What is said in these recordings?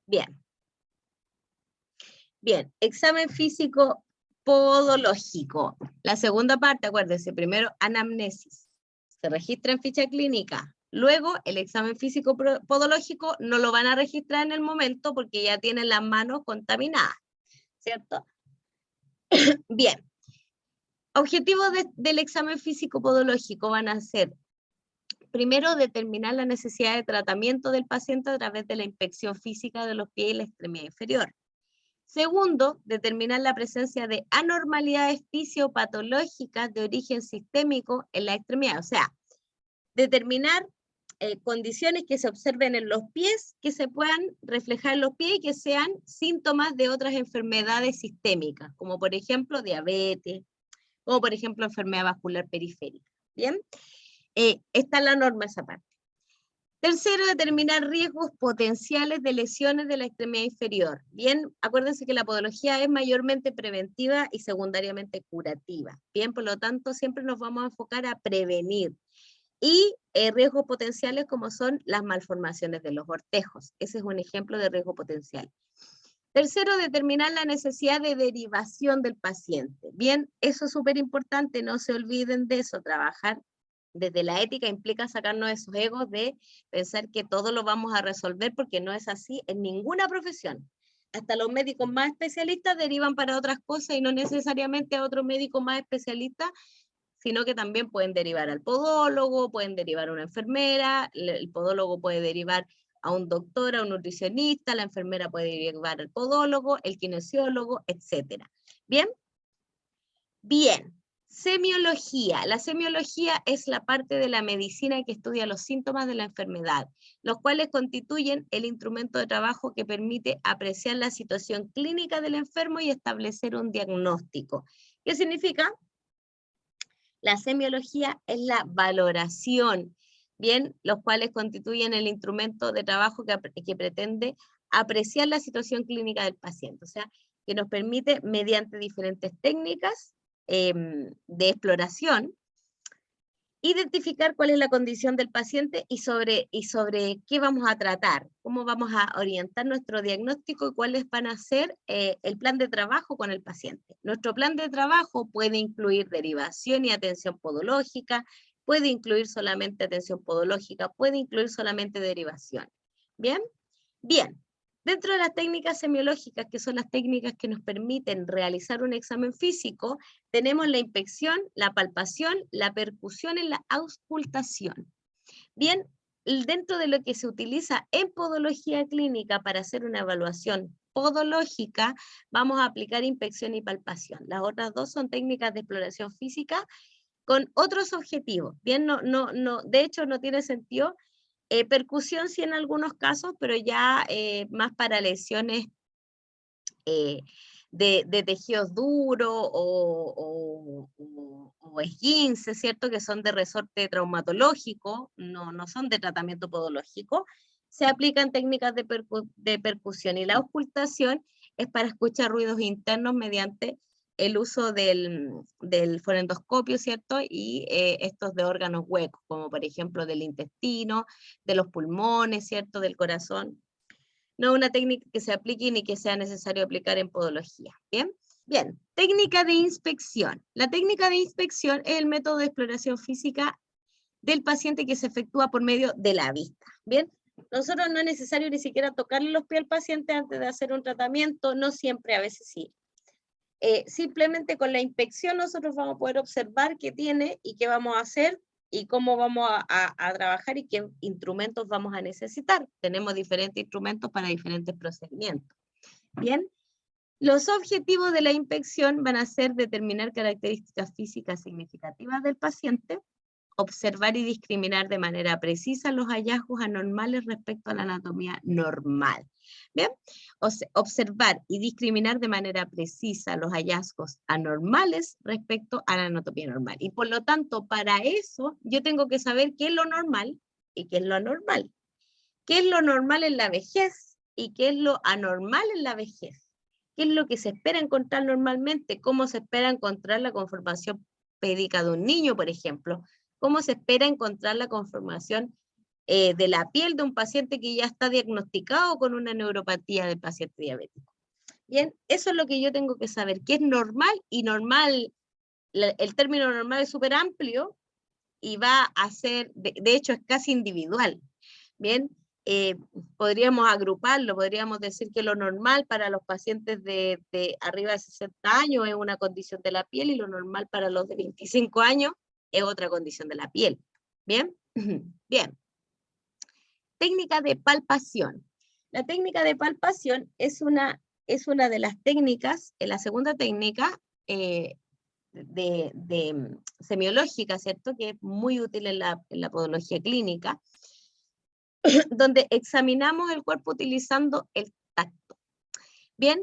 Bien. Bien, examen físico podológico. La segunda parte, acuérdense, primero anamnesis. Se registra en ficha clínica. Luego, el examen físico podológico no lo van a registrar en el momento porque ya tienen las manos contaminadas, ¿cierto? Bien. Objetivos del examen físico podológico van a ser, primero, determinar la necesidad de tratamiento del paciente a través de la inspección física de los pies y la extremidad inferior. Segundo, determinar la presencia de anormalidades fisiopatológicas de origen sistémico en la extremidad. O sea, determinar condiciones que se observen en los pies, que se puedan reflejar en los pies y que sean síntomas de otras enfermedades sistémicas, como por ejemplo diabetes, como por ejemplo enfermedad vascular periférica. ¿Bien? Está la norma esa parte. Tercero, determinar riesgos potenciales de lesiones de la extremidad inferior. Bien, acuérdense que la podología es mayormente preventiva y secundariamente curativa. Bien, por lo tanto, siempre nos vamos a enfocar a prevenir. Y riesgos potenciales como son las malformaciones de los cortejos. Ese es un ejemplo de riesgo potencial. Tercero, determinar la necesidad de derivación del paciente. Bien, eso es súper importante, no se olviden de eso, trabajar desde la ética implica sacarnos esos egos de pensar que todo lo vamos a resolver porque no es así en ninguna profesión. Hasta los médicos más especialistas derivan para otras cosas y no necesariamente a otro médico más especialista, sino que también pueden derivar al podólogo, pueden derivar a una enfermera, el podólogo puede derivar a un doctor, a un nutricionista, la enfermera puede derivar al podólogo, el kinesiólogo, etc. ¿Bien? Bien. Semiología. La semiología es la parte de la medicina que estudia los síntomas de la enfermedad, los cuales constituyen el instrumento de trabajo que permite apreciar la situación clínica del enfermo y establecer un diagnóstico. ¿Qué significa? La semiología es la valoración, bien, los cuales constituyen el instrumento de trabajo que pretende apreciar la situación clínica del paciente, o sea, que nos permite, mediante diferentes técnicas, de exploración, identificar cuál es la condición del paciente y sobre qué vamos a tratar, cómo vamos a orientar nuestro diagnóstico y cuáles van a ser el plan de trabajo con el paciente. Nuestro plan de trabajo puede incluir derivación y atención podológica, puede incluir solamente atención podológica, puede incluir solamente derivación. ¿Bien? Bien. Dentro de las técnicas semiológicas, que son las técnicas que nos permiten realizar un examen físico, tenemos la inspección, la palpación, la percusión y la auscultación. Bien, dentro de lo que se utiliza en podología clínica para hacer una evaluación podológica, vamos a aplicar inspección y palpación. Las otras dos son técnicas de exploración física con otros objetivos. Bien, de hecho no tiene sentido. Percusión sí en algunos casos, pero ya más para lesiones de tejidos duros o esguinces, ¿cierto? Que son de resorte traumatológico, no son de tratamiento podológico. Se aplican técnicas de percusión y la auscultación es para escuchar ruidos internos mediante el uso del fonendoscopio, ¿cierto? Y estos de órganos huecos, como por ejemplo del intestino, de los pulmones, ¿cierto? Del corazón. No es una técnica que se aplique ni que sea necesario aplicar en podología. ¿Bien? Bien, técnica de inspección. La técnica de inspección es el método de exploración física del paciente que se efectúa por medio de la vista. ¿Bien? Nosotros no es necesario ni siquiera tocarle los pies al paciente antes de hacer un tratamiento, no siempre, a veces sí. Simplemente con la inspección nosotros vamos a poder observar qué tiene y qué vamos a hacer y cómo vamos a trabajar y qué instrumentos vamos a necesitar. Tenemos diferentes instrumentos para diferentes procedimientos. Bien, los objetivos de la inspección van a ser determinar características físicas significativas del paciente, observar y discriminar de manera precisa los hallazgos anormales respecto a la anatomía normal. Bien, observar y discriminar de manera precisa los hallazgos anormales respecto a la anatomía normal. Y por lo tanto, para eso, yo tengo que saber qué es lo normal y qué es lo anormal. ¿Qué es lo normal en la vejez y qué es lo anormal en la vejez? ¿Qué es lo que se espera encontrar normalmente? ¿Cómo se espera encontrar la conformación pédica de un niño, por ejemplo? ¿Cómo se espera encontrar la conformación de la piel de un paciente que ya está diagnosticado con una neuropatía del paciente diabético. Bien, eso es lo que yo tengo que saber, que es normal, y normal, el término normal es súper amplio y va a ser, de hecho es casi individual. Bien, podríamos agruparlo, podríamos decir que lo normal para los pacientes de arriba de 60 años es una condición de la piel, y lo normal para los de 25 años es otra condición de la piel. Bien, bien. Técnica de palpación. La técnica de palpación es una de las técnicas, la segunda técnica semiológica, ¿cierto? Que es muy útil en la podología clínica, donde examinamos el cuerpo utilizando el tacto. Bien,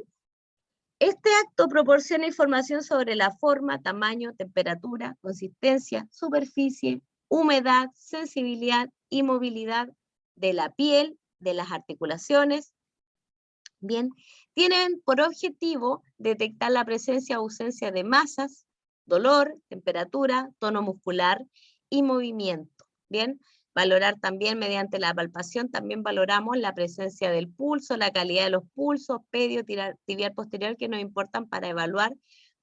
este acto proporciona información sobre la forma, tamaño, temperatura, consistencia, superficie, humedad, sensibilidad y movilidad de la piel, de las articulaciones. Bien, tienen por objetivo detectar la presencia o ausencia de masas, dolor, temperatura, tono muscular y movimiento. Bien, valorar también mediante la palpación, también valoramos la presencia del pulso, la calidad de los pulsos, pedio, tibial posterior, que nos importan para evaluar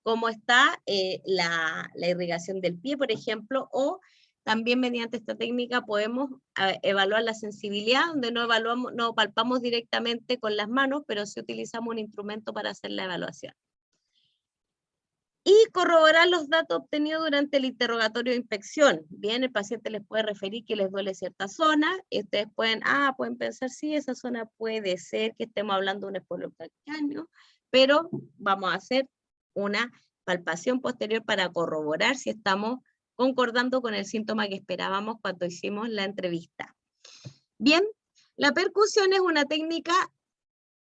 cómo está la irrigación del pie, por ejemplo, o también mediante esta técnica podemos evaluar la sensibilidad, donde no palpamos directamente con las manos, pero sí utilizamos un instrumento para hacer la evaluación. Y corroborar los datos obtenidos durante el interrogatorio de inspección. Bien, el paciente les puede referir que les duele cierta zona, y ustedes pueden pensar, sí, esa zona puede ser que estemos hablando de un espolio calcáneo, pero vamos a hacer una palpación posterior para corroborar si estamos concordando con el síntoma que esperábamos cuando hicimos la entrevista. Bien, la percusión es una técnica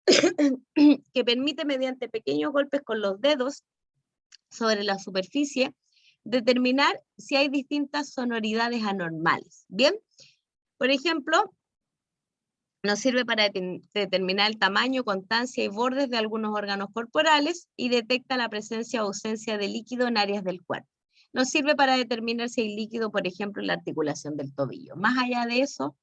que permite, mediante pequeños golpes con los dedos sobre la superficie, determinar si hay distintas sonoridades anormales. Bien, por ejemplo, nos sirve para determinar el tamaño, constancia y bordes de algunos órganos corporales, y detecta la presencia o ausencia de líquido en áreas del cuerpo. Nos sirve para determinar si hay líquido, por ejemplo, en la articulación del tobillo. Más allá de eso,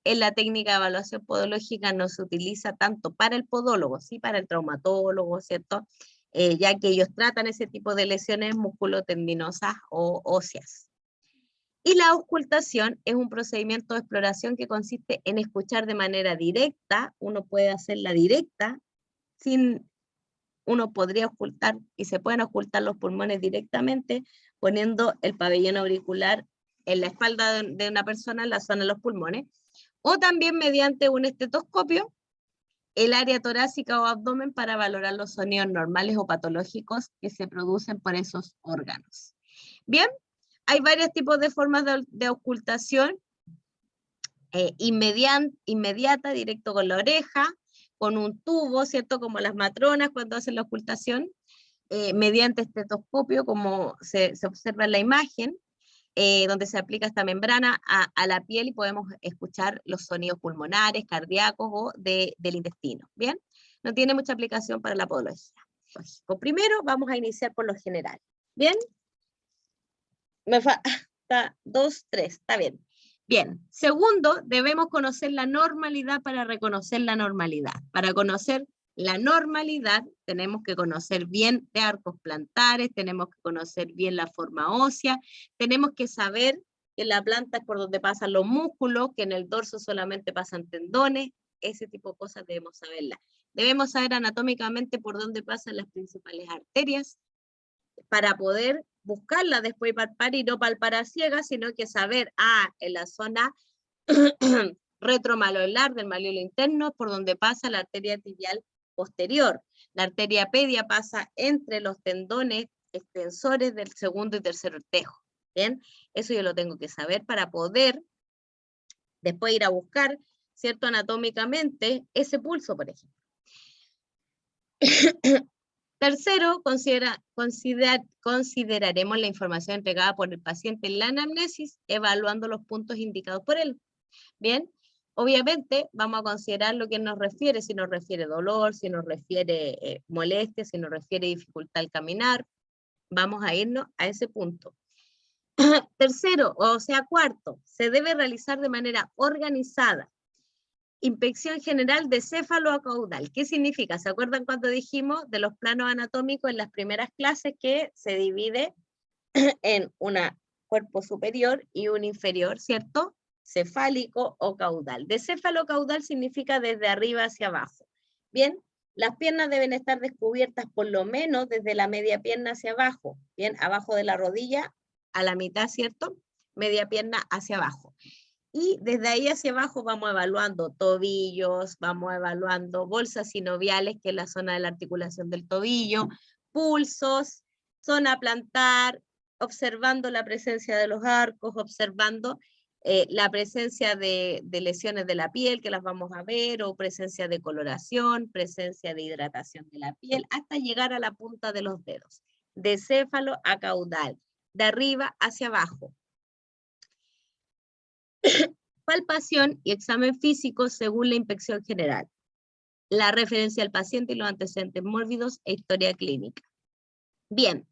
en la técnica de evaluación podológica no se utiliza tanto para el podólogo, sí, para el traumatólogo, ¿cierto? Ya que ellos tratan ese tipo de lesiones musculotendinosas o óseas. Y la auscultación es un procedimiento de exploración que consiste en escuchar de manera directa. Uno puede hacerla directa, uno podría auscultar, y se pueden auscultar los pulmones directamente poniendo el pabellón auricular en la espalda de una persona, en la zona de los pulmones, o también mediante un estetoscopio, el área torácica o abdomen, para valorar los sonidos normales o patológicos que se producen por esos órganos. Bien, hay varios tipos de formas de auscultación. Inmediata, directo con la oreja, con un tubo, ¿cierto? Como las matronas cuando hacen la auscultación, mediante estetoscopio, como se observa en la imagen, donde se aplica esta membrana a la piel y podemos escuchar los sonidos pulmonares, cardíacos o del intestino. ¿Bien? No tiene mucha aplicación para la podología. Primero vamos a iniciar por lo general. ¿Bien? Me falta 2, 3, está bien. Bien, segundo, debemos conocer la normalidad para reconocer la normalidad. Para conocer la normalidad tenemos que conocer bien de arcos plantares, tenemos que conocer bien la forma ósea, tenemos que saber que en la planta es por donde pasan los músculos, que en el dorso solamente pasan tendones, ese tipo de cosas debemos saberlas. Debemos saber anatómicamente por dónde pasan las principales arterias, para poder buscarla después y palpar, y no palpar a ciegas, sino que saber, en la zona retromalolar del malleolo interno, por donde pasa la arteria tibial posterior. La arteria pedia pasa entre los tendones extensores del segundo y tercer ortejo. Bien, eso yo lo tengo que saber para poder después ir a buscar, ¿cierto? Anatómicamente, ese pulso, por ejemplo. Tercero, consideraremos la información entregada por el paciente en la anamnesis, evaluando los puntos indicados por él. Bien, obviamente vamos a considerar lo que nos refiere, si nos refiere dolor, si nos refiere molestia, si nos refiere dificultad al caminar. Vamos a irnos a ese punto. Tercero, o sea, cuarto, se debe realizar de manera organizada. Inspección general de céfalo a caudal. ¿Qué significa? ¿Se acuerdan cuando dijimos de los planos anatómicos en las primeras clases que se divide en un cuerpo superior y un inferior, ¿cierto? Cefálico o caudal. De céfalo caudal significa desde arriba hacia abajo. Bien, las piernas deben estar descubiertas por lo menos desde la media pierna hacia abajo. Bien, abajo de la rodilla a la mitad, ¿cierto? Media pierna hacia abajo. Y desde ahí hacia abajo vamos evaluando tobillos, vamos evaluando bolsas sinoviales, que es la zona de la articulación del tobillo, pulsos, zona plantar, observando la presencia de los arcos, observando la presencia de lesiones de la piel, que las vamos a ver, o presencia de coloración, presencia de hidratación de la piel, hasta llegar a la punta de los dedos, de céfalo a caudal, de arriba hacia abajo. Palpación y examen físico según la inspección general. La referencia al paciente y los antecedentes mórbidos e historia clínica. Bien,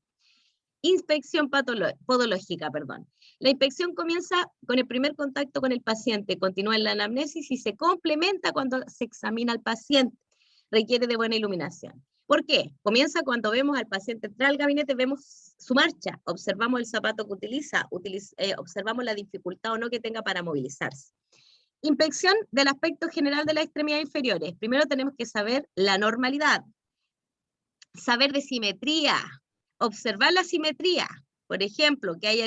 inspección podológica, perdón. La inspección comienza con el primer contacto con el paciente, continúa en la anamnesis y se complementa cuando se examina al paciente. Requiere de buena iluminación. ¿Por qué? Comienza cuando vemos al paciente entrar al gabinete, vemos su marcha, observamos el zapato que utiliza, observamos la dificultad o no que tenga para movilizarse. Inspección del aspecto general de las extremidades inferiores. Primero tenemos que saber la normalidad, saber de simetría, observar la simetría. Por ejemplo, que haya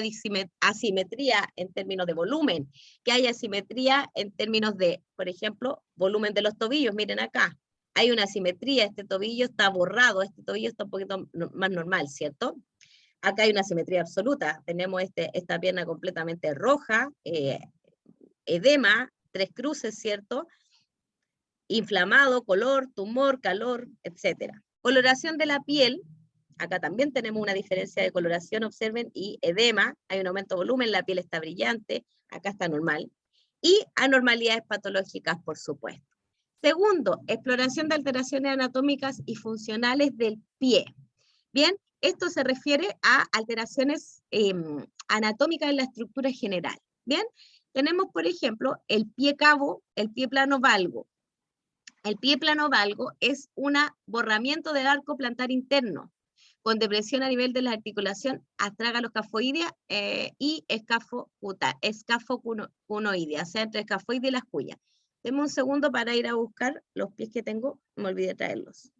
asimetría en términos de volumen, que haya asimetría en términos de, por ejemplo, volumen de los tobillos. Miren acá, hay una asimetría, este tobillo está borrado, este tobillo está un poquito más normal, ¿cierto? Acá hay una simetría absoluta, tenemos esta pierna completamente roja, edema, 3 cruces, ¿cierto? Inflamado, color, tumor, calor, etc. Coloración de la piel, acá también tenemos una diferencia de coloración, observen, y edema, hay un aumento de volumen, la piel está brillante, acá está normal. Y anormalidades patológicas, por supuesto. Segundo, exploración de alteraciones anatómicas y funcionales del pie. Bien, esto se refiere a alteraciones anatómicas en la estructura general. Bien, tenemos, por ejemplo, el pie cabo, el pie plano valgo. El pie plano valgo es un borramiento del arco plantar interno, con depresión a nivel de la articulación astragalo-escafoidea y escafocunoidea, o sea, entre escafoide y la escuya. Denme un segundo para ir a buscar los pies que tengo, me olvidé traerlos.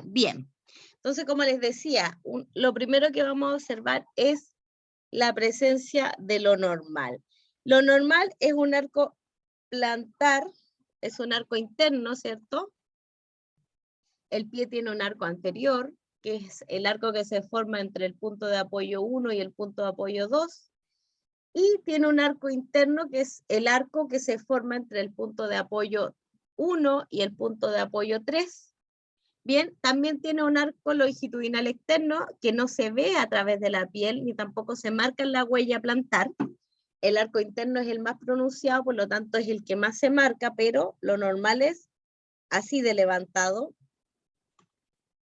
Bien, entonces como les decía, lo primero que vamos a observar es la presencia de lo normal. Lo normal es un arco plantar, es un arco interno, ¿cierto? El pie tiene un arco anterior, que es el arco que se forma entre el punto de apoyo 1 y el punto de apoyo 2, y tiene un arco interno que es el arco que se forma entre el punto de apoyo 1 y el punto de apoyo 3. Bien, también tiene un arco longitudinal externo que no se ve a través de la piel ni tampoco se marca en la huella plantar. El arco interno es el más pronunciado, por lo tanto es el que más se marca, pero lo normal es así de levantado,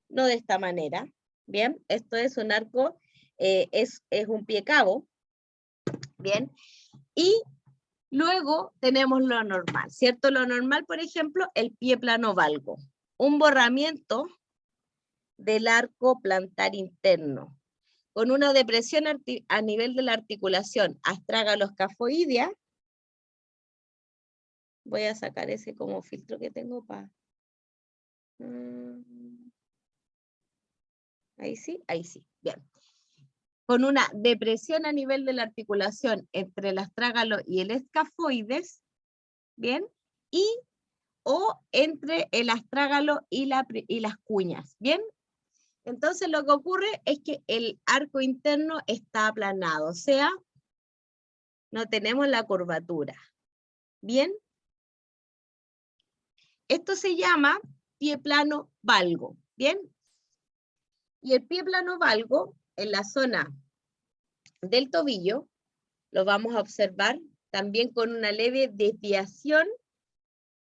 no de esta manera. Bien, esto es un arco, es un pie cabo. Bien, y luego tenemos lo normal, ¿cierto? Lo normal, por ejemplo, el pie plano valgo. Un borramiento del arco plantar interno, con una depresión a nivel de la articulación astragaloscafoidea. Voy a sacar ese como filtro que tengo para... ahí sí, bien. Con una depresión a nivel de la articulación entre el astrágalo y el escafoides, bien, o entre el astrágalo y las cuñas, bien. Entonces lo que ocurre es que el arco interno está aplanado, o sea, no tenemos la curvatura, bien. Esto se llama pie plano valgo, bien. Y el pie plano valgo, en la zona del tobillo, lo vamos a observar también con una leve desviación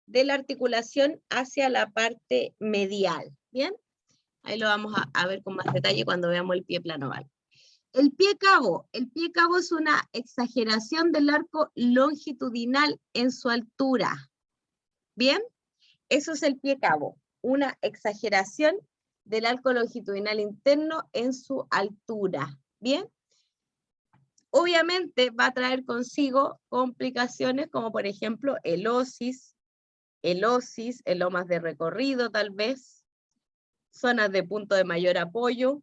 de la articulación hacia la parte medial, ¿bien? Ahí lo vamos a ver con más detalle cuando veamos el pie plano valgo. El pie cabo es una exageración del arco longitudinal en su altura, ¿bien? Eso es el pie cabo, una exageración del arco longitudinal interno en su altura, ¿bien? Obviamente va a traer consigo complicaciones como por ejemplo elosis, elomas de recorrido tal vez, zonas de punto de mayor apoyo,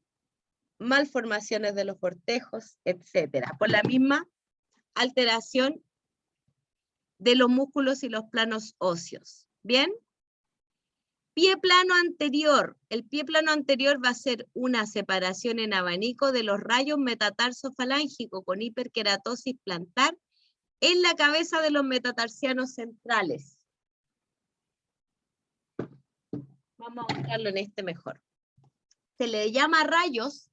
malformaciones de los cortejos, etcétera, por la misma alteración de los músculos y los planos óseos. ¿Bien? Pie plano anterior. El pie plano anterior va a ser una separación en abanico de los rayos metatarsofalángicos con hiperkeratosis plantar en la cabeza de los metatarsianos centrales. Vamos a buscarlo en este mejor. Se le llama rayos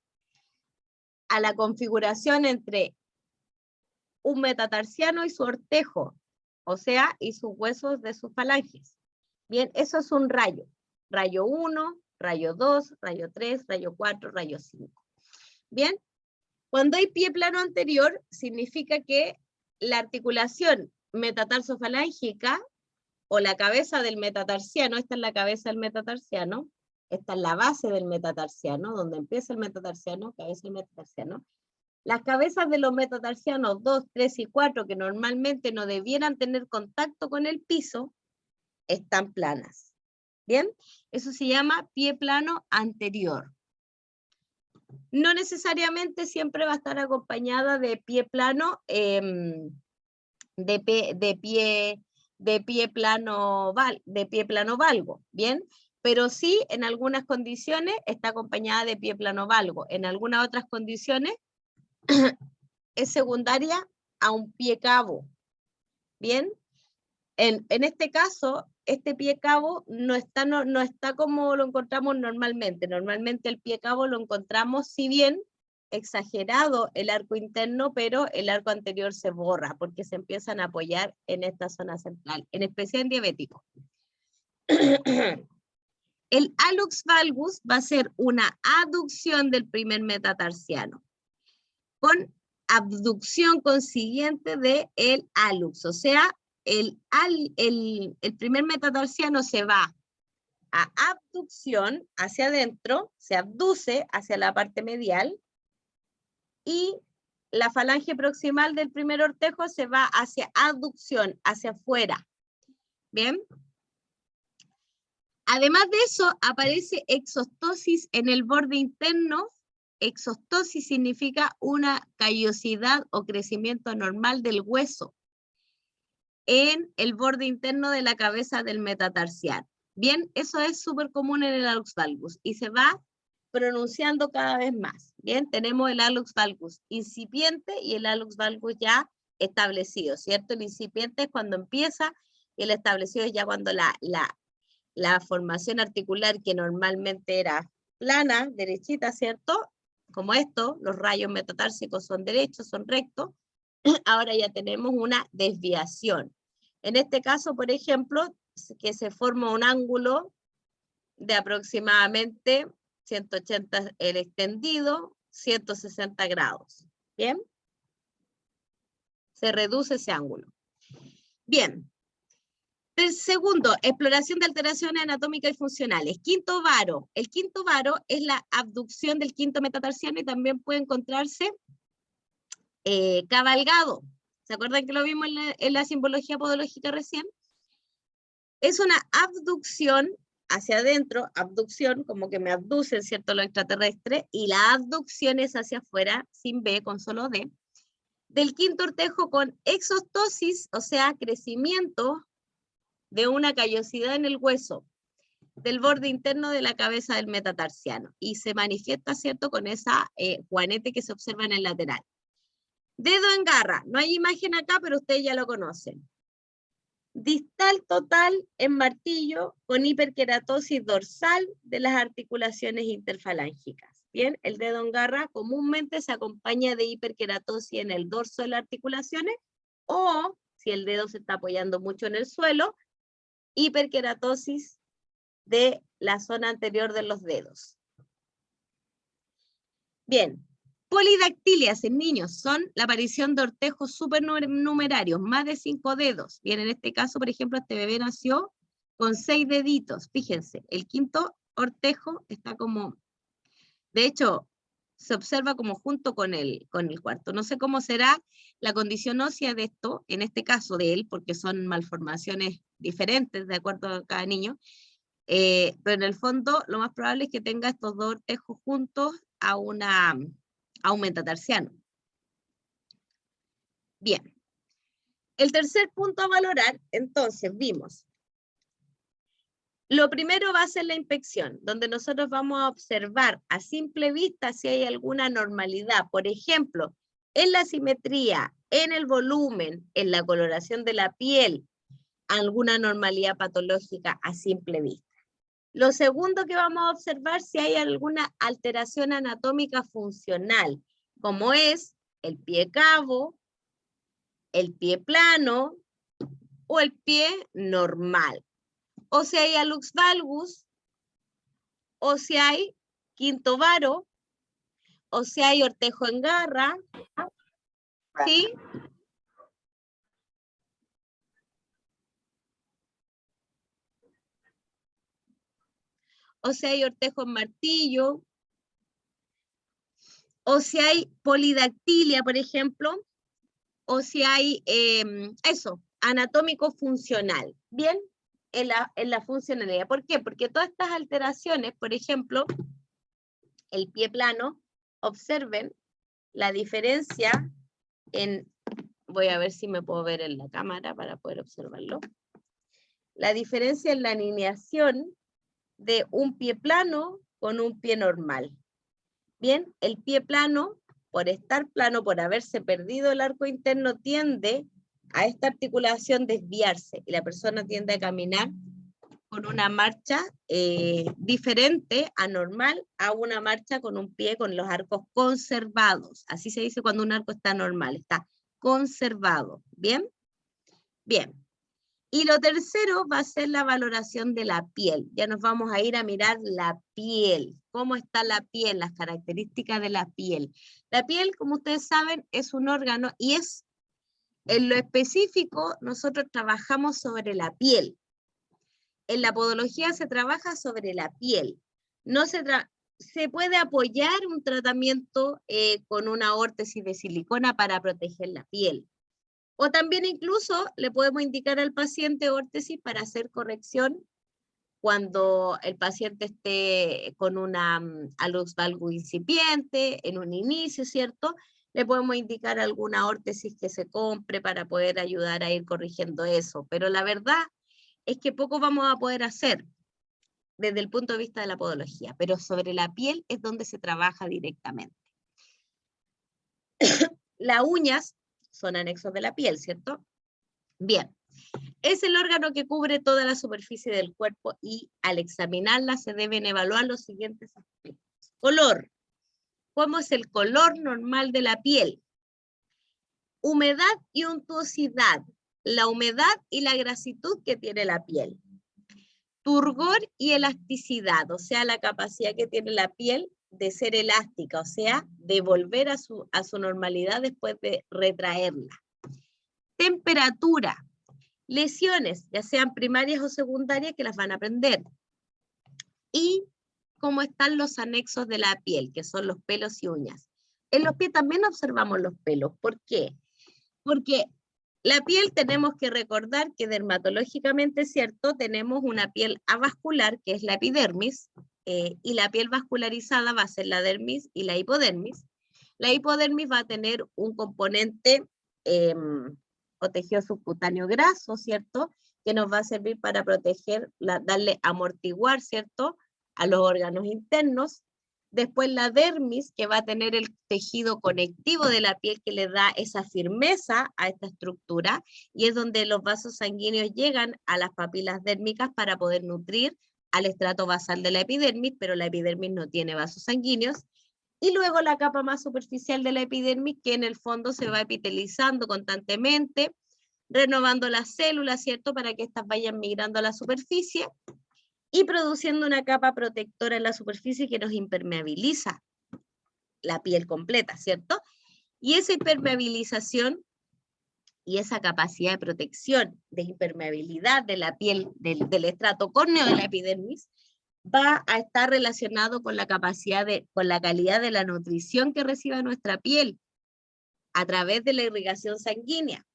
a la configuración entre un metatarsiano y su ortejo, o sea, y sus huesos de sus falanges. Bien, eso es un rayo. Rayo 1, rayo 2, rayo 3, rayo 4, rayo 5. Bien, cuando hay pie plano anterior, significa que la articulación metatarsofalángica o la cabeza del metatarsiano, esta es la cabeza del metatarsiano, esta es la base del metatarsiano, donde empieza el metatarsiano, cabeza del metatarsiano. Las cabezas de los metatarsianos 2, 3 y 4, que normalmente no debieran tener contacto con el piso, están planas. ¿Bien? Eso se llama pie plano anterior. No necesariamente siempre va a estar acompañada de pie plano, de pie plano valgo, ¿bien? Pero sí, en algunas condiciones está acompañada de pie plano valgo. En algunas otras condiciones es secundaria a un pie cabo, ¿bien? En este caso, este pie cabo no está como lo encontramos normalmente. Normalmente el pie cabo lo encontramos, si bien exagerado el arco interno, pero el arco anterior se borra porque se empiezan a apoyar en esta zona central, en especial en diabéticos. El hallux valgus va a ser una aducción del primer metatarsiano, con abducción consiguiente del hallux, o sea, el primer metatarsiano se va a abducción hacia adentro, se abduce hacia la parte medial, y la falange proximal del primer ortejo se va hacia aducción, hacia afuera. ¿Bien? Además de eso, aparece exostosis en el borde interno. Exostosis significa una callosidad o crecimiento anormal del hueso en el borde interno de la cabeza del metatarsiano. Bien, eso es súper común en el hallux valgus y se va pronunciando cada vez más. Bien, tenemos el hallux valgus incipiente y el hallux valgus ya establecido, ¿cierto? El incipiente es cuando empieza y el establecido es ya cuando la formación articular, que normalmente era plana, derechita, ¿cierto? Como esto, los rayos metatársicos son derechos, son rectos, ahora ya tenemos una desviación. En este caso, por ejemplo, que se forma un ángulo de aproximadamente 180 el extendido, 160 grados. ¿Bien? Se reduce ese ángulo. Bien. Segundo, exploración de alteraciones anatómicas y funcionales. Quinto varo. El quinto varo es la abducción del quinto metatarsiano y también puede encontrarse cabalgado. ¿Se acuerdan que lo vimos en la simbología podológica recién? Es una abducción hacia adentro, abducción, como que me abducen, ¿cierto?, lo extraterrestre, y la abducción es hacia afuera, sin B, con solo D, del quinto ortejo con exostosis, o sea, crecimiento de una callosidad en el hueso del borde interno de la cabeza del metatarsiano, y se manifiesta, ¿cierto?, con esa juanete que se observa en el lateral. Dedo en garra, no hay imagen acá, pero ustedes ya lo conocen. Distal total en martillo con hiperkeratosis dorsal de las articulaciones interfalángicas. Bien, el dedo en garra comúnmente se acompaña de hiperkeratosis en el dorso de las articulaciones, o si el dedo se está apoyando mucho en el suelo, hiperkeratosis de la zona anterior de los dedos. Bien, polidactilias en niños son la aparición de ortejos supernumerarios, más de 5 dedos. Bien, en este caso, por ejemplo, este bebé nació con 6 deditos. Fíjense, el quinto ortejo está como, de hecho, se observa como junto con el cuarto. No sé cómo será la condición ósea de esto, en este caso de él, porque son malformaciones diferentes de acuerdo a cada niño, pero en el fondo lo más probable es que tenga estos dos ortejos juntos a un metatarsiano. Bien. El tercer punto a valorar, entonces, vimos. Lo primero va a ser la inspección, donde nosotros vamos a observar a simple vista si hay alguna normalidad. Por ejemplo, en la simetría, en el volumen, en la coloración de la piel, alguna normalidad patológica a simple vista. Lo segundo que vamos a observar si hay alguna alteración anatómica funcional, como es el pie cabo, el pie plano o el pie normal. O si hay hallux valgus, o si hay quinto varo, o si hay ortejo en garra, ¿sí? O si hay ortejo en martillo, o si hay polidactilia, por ejemplo, o si hay eso, anatómico funcional, ¿bien? En la funcionalidad. ¿Por qué? Porque todas estas alteraciones, por ejemplo, el pie plano, observen la diferencia en, voy a ver si me puedo ver en la cámara para poder observarlo, la diferencia en la alineación de un pie plano con un pie normal. Bien, el pie plano, por estar plano, por haberse perdido el arco interno, tiende a esta articulación desviarse y la persona tiende a caminar con una marcha diferente, anormal, a una marcha con un pie con los arcos conservados. Así se dice cuando un arco está normal, está conservado. ¿Bien? Bien. Y lo tercero va a ser la valoración de la piel. Ya nos vamos a ir a mirar la piel. ¿Cómo está la piel? Las características de la piel. La piel, como ustedes saben, es un órgano y es, en lo específico, nosotros trabajamos sobre la piel. En la podología se trabaja sobre la piel. No se puede apoyar un tratamiento con una órtesis de silicona para proteger la piel. O también incluso le podemos indicar al paciente órtesis para hacer corrección cuando el paciente esté con una hallux valgus incipiente, en un inicio, ¿cierto? Le podemos indicar alguna órtesis que se compre para poder ayudar a ir corrigiendo eso. Pero la verdad es que poco vamos a poder hacer desde el punto de vista de la podología, pero sobre la piel es donde se trabaja directamente. Las uñas son anexos de la piel, ¿cierto? Bien, es el órgano que cubre toda la superficie del cuerpo y al examinarla se deben evaluar los siguientes aspectos. Color. ¿Cómo es el color normal de la piel? Humedad y untuosidad. La humedad y la grasitud que tiene la piel. Turgor y elasticidad, o sea, la capacidad que tiene la piel de ser elástica, o sea, de volver a su normalidad después de retraerla. Temperatura. lesiones, ya sean primarias o secundarias, que las van a aprender. Y cómo están los anexos de la piel, que son los pelos y uñas. En los pies también observamos los pelos. ¿Por qué? Porque la piel tenemos que recordar que dermatológicamente, ¿cierto? Tenemos una piel avascular, que es la epidermis, y la piel vascularizada va a ser la dermis y la hipodermis. La hipodermis va a tener un componente o tejido subcutáneo graso, ¿cierto? Que nos va a servir para proteger, darle amortiguar, ¿cierto? A los órganos internos. Después la dermis, que va a tener el tejido conectivo de la piel que le da esa firmeza a esta estructura, y es donde los vasos sanguíneos llegan a las papilas dérmicas para poder nutrir al estrato basal de la epidermis, pero la epidermis no tiene vasos sanguíneos. Y luego la capa más superficial de la epidermis, que en el fondo se va epitelizando constantemente, renovando las células, ¿cierto? Para que éstas vayan migrando a la superficie y produciendo una capa protectora en la superficie que nos impermeabiliza la piel completa, ¿cierto? Y esa impermeabilización y esa capacidad de protección, de impermeabilidad de la piel, del estrato córneo de la epidermis, va a estar relacionado con la capacidad con la calidad de la nutrición que reciba nuestra piel a través de la irrigación sanguínea.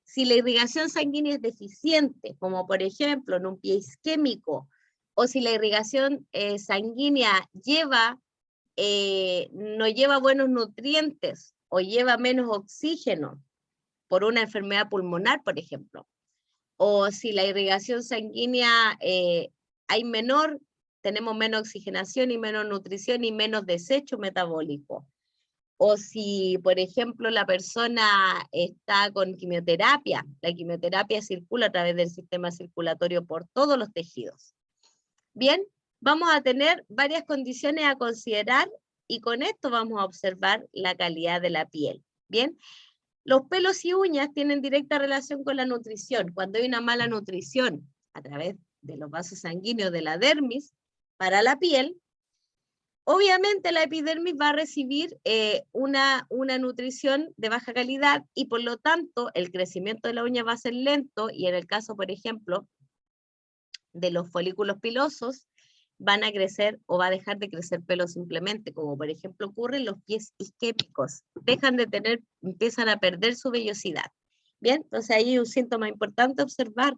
Si la irrigación sanguínea es deficiente, como por ejemplo en un pie isquémico, o si la irrigación sanguínea no lleva buenos nutrientes o lleva menos oxígeno por una enfermedad pulmonar, por ejemplo, o si la irrigación sanguínea tenemos menos oxigenación y menos nutrición y menos desecho metabólico, o si, por ejemplo, la persona está con quimioterapia, la quimioterapia circula a través del sistema circulatorio por todos los tejidos. Bien, vamos a tener varias condiciones a considerar y con esto vamos a observar la calidad de la piel. Bien, los pelos y uñas tienen directa relación con la nutrición. Cuando hay una mala nutrición a través de los vasos sanguíneos de la dermis para la piel, obviamente la epidermis va a recibir una nutrición de baja calidad y por lo tanto el crecimiento de la uña va a ser lento y en el caso, por ejemplo, de los folículos pilosos, van a crecer o va a dejar de crecer pelo simplemente, como por ejemplo ocurre en los pies isquémicos. Empiezan a perder su vellosidad. Bien, entonces ahí hay un síntoma importante a observar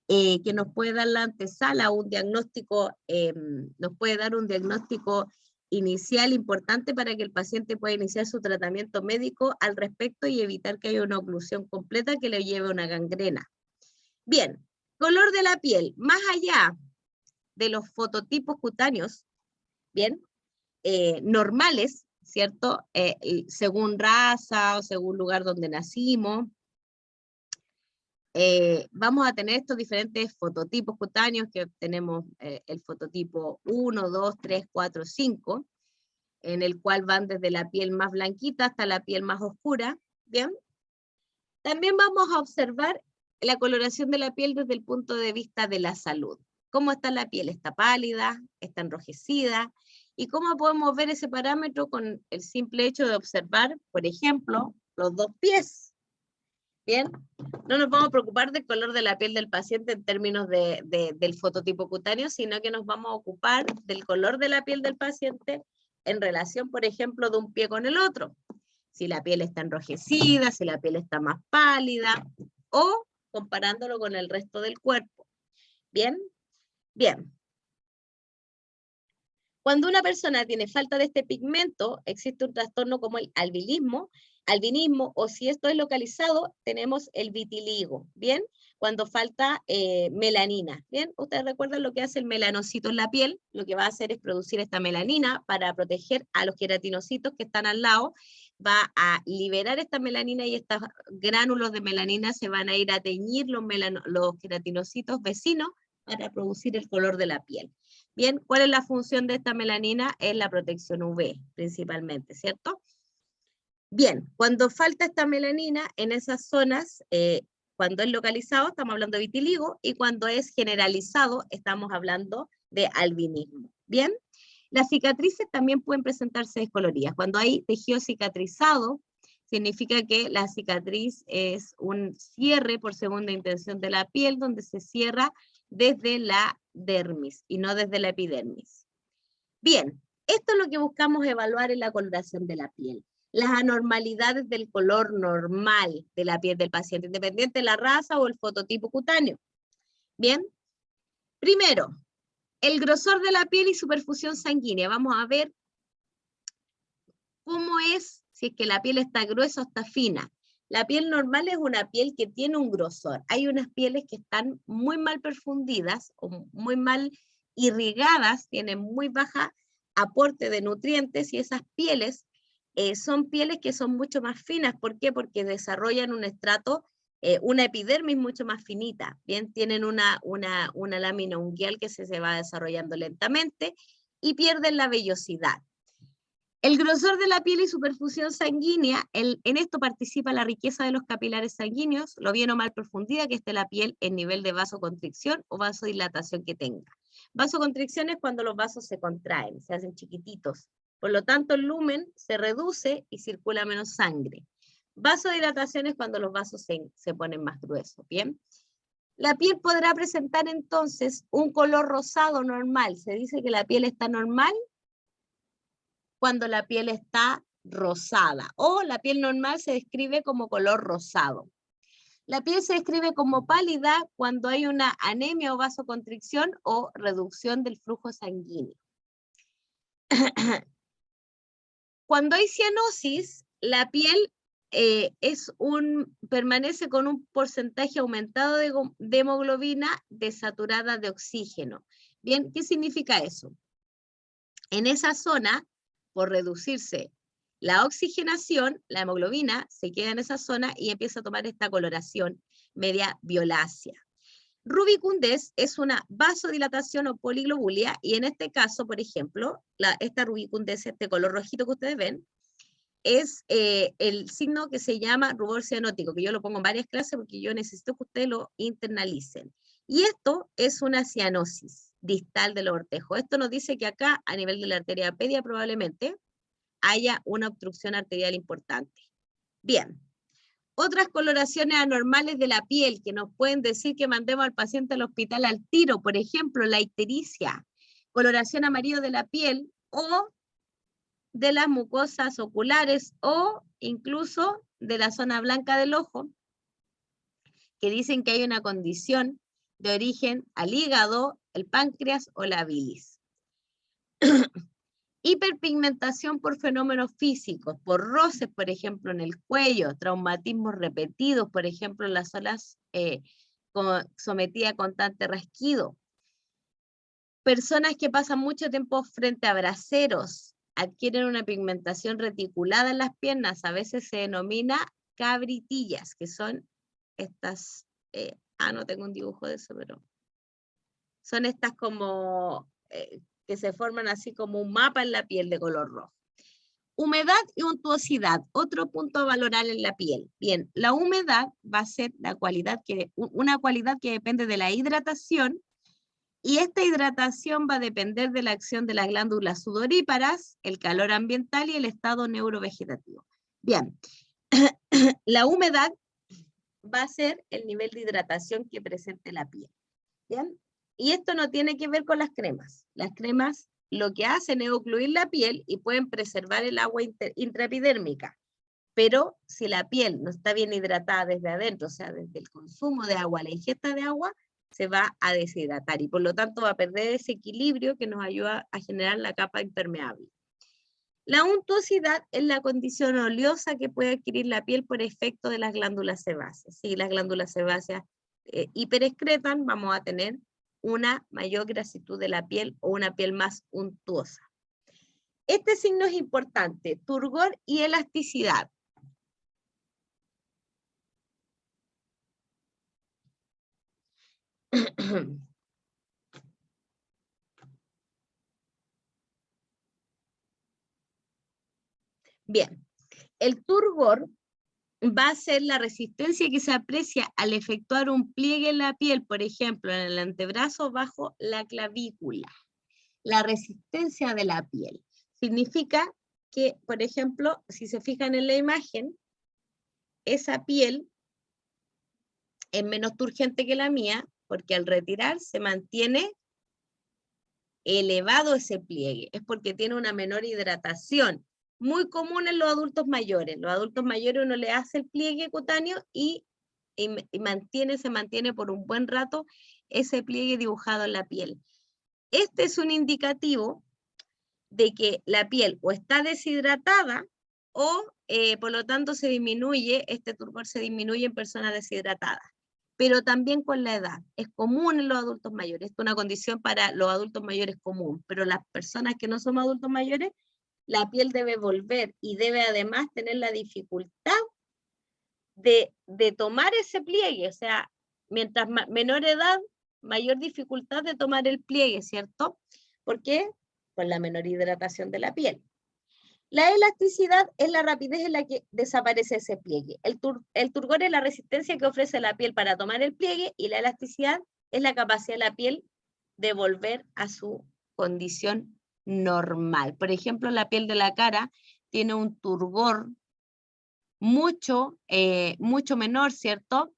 que nos puede dar la antesala, un diagnóstico, nos puede dar un diagnóstico inicial importante para que el paciente pueda iniciar su tratamiento médico al respecto y evitar que haya una oclusión completa que le lleve a una gangrena. Bien, color de la piel, más allá de los fototipos cutáneos, bien, normales, ¿cierto? Según raza o según lugar donde nacimos, vamos a tener estos diferentes fototipos cutáneos que tenemos el fototipo 1, 2, 3, 4, 5, en el cual van desde la piel más blanquita hasta la piel más oscura, ¿bien? También vamos a observar la coloración de la piel desde el punto de vista de la salud. ¿Cómo está la piel? ¿Está pálida? ¿Está enrojecida? ¿Y cómo podemos ver ese parámetro con el simple hecho de observar, por ejemplo, los dos pies? Bien, no nos vamos a preocupar del color de la piel del paciente en términos del fototipo cutáneo, sino que nos vamos a ocupar del color de la piel del paciente en relación, por ejemplo, de un pie con el otro. Si la piel está enrojecida, si la piel está más pálida, o comparándolo con el resto del cuerpo. ¿Bien? Bien. Cuando una persona tiene falta de este pigmento, existe un trastorno como el albinismo, o si esto es localizado, tenemos el vitiligo, ¿bien? Cuando falta melanina, ¿bien? Ustedes recuerdan lo que hace el melanocito en la piel, lo que va a hacer es producir esta melanina para proteger a los queratinocitos que están al lado, va a liberar esta melanina y estos gránulos de melanina se van a ir a teñir los queratinocitos vecinos para producir el color de la piel. Bien, ¿cuál es la función de esta melanina? Es la protección UV, principalmente, ¿cierto? Bien, cuando falta esta melanina en esas zonas, cuando es localizado, estamos hablando de vitiligo, y cuando es generalizado, estamos hablando de albinismo. Bien, las cicatrices también pueden presentarse descoloridas. Cuando hay tejido cicatrizado, significa que la cicatriz es un cierre por segunda intención de la piel, donde se cierra desde la dermis y no desde la epidermis. Bien, esto es lo que buscamos evaluar en la coloración de la piel. Las anormalidades del color normal de la piel del paciente, independiente de la raza o el fototipo cutáneo. Bien, primero, el grosor de la piel y su perfusión sanguínea. Vamos a ver cómo es, si es que la piel está gruesa o está fina. La piel normal es una piel que tiene un grosor. Hay unas pieles que están muy mal perfundidas o muy mal irrigadas, tienen muy baja aporte de nutrientes, y esas pieles son pieles que son mucho más finas. ¿Por qué? Porque desarrollan un estrato, una epidermis mucho más finita. Bien, tienen una lámina unguial que se va desarrollando lentamente y pierden la vellosidad. El grosor de la piel y su perfusión sanguínea, en esto participa la riqueza de los capilares sanguíneos, lo bien o mal profundida que esté la piel en nivel de vasoconstricción o vasodilatación que tenga. Vasoconstricción es cuando los vasos se contraen, se hacen chiquititos. Por lo tanto, el lumen se reduce y circula menos sangre. Vasodilatación es cuando los vasos se ponen más gruesos, ¿bien? La piel podrá presentar entonces un color rosado normal. Se dice que la piel está normal cuando la piel está rosada, o la piel normal se describe como color rosado. La piel se describe como pálida cuando hay una anemia o vasoconstricción o reducción del flujo sanguíneo. Cuando hay cianosis, la piel permanece con un porcentaje aumentado de hemoglobina desaturada de oxígeno. Bien, ¿qué significa eso? En esa zona, por reducirse la oxigenación, la hemoglobina se queda en esa zona y empieza a tomar esta coloración media violácea. Rubicundez es una vasodilatación o poliglobulia, y en este caso, por ejemplo, esta rubicundez, este color rojito que ustedes ven, es el signo que se llama rubor cianótico, que yo lo pongo en varias clases porque yo necesito que ustedes lo internalicen. Y esto es una cianosis distal del ortejo. Esto nos dice que acá, a nivel de la arteria pedia, probablemente haya una obstrucción arterial importante. Bien, otras coloraciones anormales de la piel que nos pueden decir que mandemos al paciente al hospital al tiro, por ejemplo, la ictericia, coloración amarillo de la piel o de las mucosas oculares o incluso de la zona blanca del ojo, que dicen que hay una condición de origen al hígado, el páncreas o la bilis. Hiperpigmentación por fenómenos físicos, por roces, por ejemplo, en el cuello, traumatismos repetidos, por ejemplo, en las zonas sometidas a constante rasquido. Personas que pasan mucho tiempo frente a braseros, adquieren una pigmentación reticulada en las piernas, a veces se denomina cabritillas, que son estas, no tengo un dibujo de eso, pero son estas como, que se forman así como un mapa en la piel de color rojo. Humedad y untuosidad, otro punto a valorar en la piel. Bien, la humedad va a ser una cualidad que depende de la hidratación, y esta hidratación va a depender de la acción de las glándulas sudoríparas, el calor ambiental y el estado neurovegetativo. Bien, la humedad va a ser el nivel de hidratación que presente la piel. Bien, y esto no tiene que ver con las cremas. Las cremas lo que hacen es ocluir la piel y pueden preservar el agua intraepidérmica. Pero si la piel no está bien hidratada desde adentro, o sea, desde el consumo de agua, la ingesta de agua, se va a deshidratar y por lo tanto va a perder ese equilibrio que nos ayuda a generar la capa impermeable. La untuosidad es la condición oleosa que puede adquirir la piel por efecto de las glándulas sebáceas. Si las glándulas sebáceas hiperexcretan, vamos a tener una mayor grasitud de la piel o una piel más untuosa. Este signo es importante, turgor y elasticidad. Bien, el turgor va a ser la resistencia que se aprecia al efectuar un pliegue en la piel, por ejemplo, en el antebrazo bajo la clavícula. La resistencia de la piel significa que, por ejemplo, si se fijan en la imagen, esa piel es menos turgente que la mía, porque al retirar se mantiene elevado ese pliegue, es porque tiene una menor hidratación, muy común en los adultos mayores. Los adultos mayores uno le hace el pliegue cutáneo y se mantiene por un buen rato ese pliegue dibujado en la piel. Este es un indicativo de que la piel o está deshidratada o por lo tanto este turgor se disminuye en personas deshidratadas. Pero también con la edad. Es común en los adultos mayores. Esto es una condición para los adultos mayores común, pero las personas que no somos adultos mayores, la piel debe volver y debe además tener la dificultad de tomar ese pliegue. O sea, mientras menor edad, mayor dificultad de tomar el pliegue, ¿cierto? ¿Por qué? Por la menor hidratación de la piel. La elasticidad es la rapidez en la que desaparece ese pliegue. El turgor es la resistencia que ofrece la piel para tomar el pliegue y la elasticidad es la capacidad de la piel de volver a su condición normal. Por ejemplo, la piel de la cara tiene un turgor mucho menor, ¿cierto?